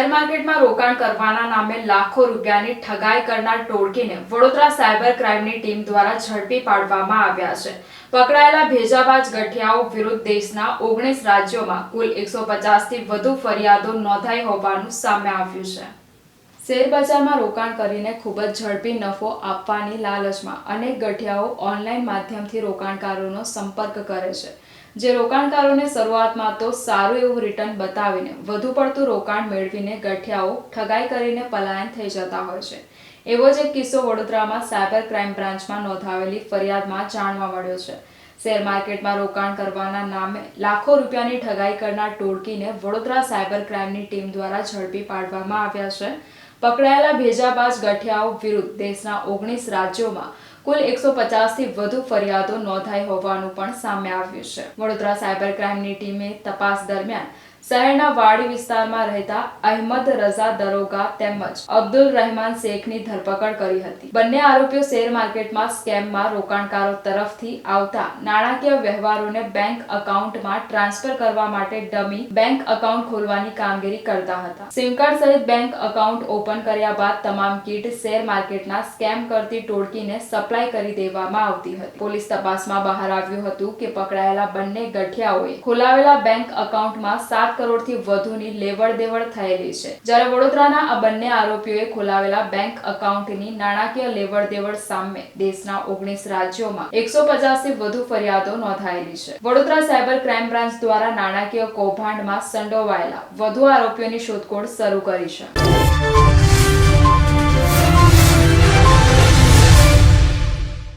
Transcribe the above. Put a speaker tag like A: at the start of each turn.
A: Share માર્કેટમાં રોકાણ કરવાના નામે લાખો રૂપિયાની ઠગાઈ કરનાર ટોળકીને વડોદરા સાયબર ક્રાઇમની ટીમ દ્વારા ઝડપી પાડવામાં આવ્યા છે। પકડાયેલા ભેજાબાજ ગઠિયાઓ વિરુદ્ધ દેશના 19 રાજ્યોમાં કુલ 150થી વધુ ફરિયાદો નોંધાઈ હોવાનું સામે આવ્યું છે। શેરબજારમાં રોકાણ કરીને ખૂબ જ ઝડપી નફો આપવાની લાલચમાં અનેક ગઠિયાઓ ઓનલાઈન માધ્યમથી રોકાણકારોનો સંપર્ક કરે છે, જે રોકાણકારોને શરૂઆતમાં તો સારું એવું રિટર્ન બતાવીને વધુ પડતું રોકાણ મેળવીને ગઠિયાઓ ઠગાઈ કરીને પલાયન થઈ જતા હોય છે। એવો જ એક કિસ્સો વડોદરામાં સાયબર ક્રાઇમ બ્રાન્ચમાં નોંધાવેલી ફરિયાદમાં જાણવા મળ્યો છે। શેર માર્કેટમાં રોકાણ કરવાના નામે લાખો રૂપિયાની ઠગાઈ કરનાર ટોળકીને વડોદરા સાયબર ક્રાઇમની ટીમ દ્વારા ઝડપી પાડવામાં આવ્યા છે। પકડાયેલા ભેજાબાજ ગઠિયાઓ વિરુદ્ધ દેશના 19 રાજ્યોમાં કુલ 150થી વધુ ફરિયાદો નોંધાઈ હોવાનું પણ સામે આવ્યું છે। વડોદરા સાયબર ક્રાઇમની ટીમે તપાસ દરમિયાન શહેરના વાડી વિસ્તારમાં રહેતા અહેમદ રઝા દરોગા તેમજ અબ્દુલ રહેમાન શેખની ધરપકડ કરી હતી। બંને આરોપીઓ શેર માર્કેટમાં સ્કેમમાં રોકાણકારો તરફથી આવતા નાણાકીય વ્યવહારોને બેંક એકાઉન્ટમાં ટ્રાન્સફર કરવા માટે ડમી બેંક એકાઉન્ટ ખોલવાની કામગીરી કરતા હતા। સિમ કાર્ડ સહિત બેંક એકાઉન્ટ ઓપન કર્યા બાદ તમામ કીટ શેર માર્કેટના સ્કેમ કરતી ટોળકીને સપ્લાય કરી દેવામાં આવતી હતી। પોલીસ તપાસમાં બહાર આવ્યું હતું કે પકડાયેલા બંને ગઠિયાઓએ ખોલાવેલા બેંક એકાઉન્ટમાં 7 કરોડથી વધુની લેવડ દેવડ થયેલી છે, જ્યારે વડોદરાના આ બંને આરોપીઓએ ખોલાવેલા બેંક એકાઉન્ટની નાણાકીય લેવડ દેવડ સામે દેશના 19 રાજ્યોમાં 150થી વધુ ફરિયાદો નોંધાયેલી છે। વડોદરા સાયબર ક્રાઇમ બ્રાન્ચ દ્વારા નાણાકીય કૌભાંડમાં સંડોવાયેલા વધુ આરોપીઓની શોધખોળ શરૂ કરી છે।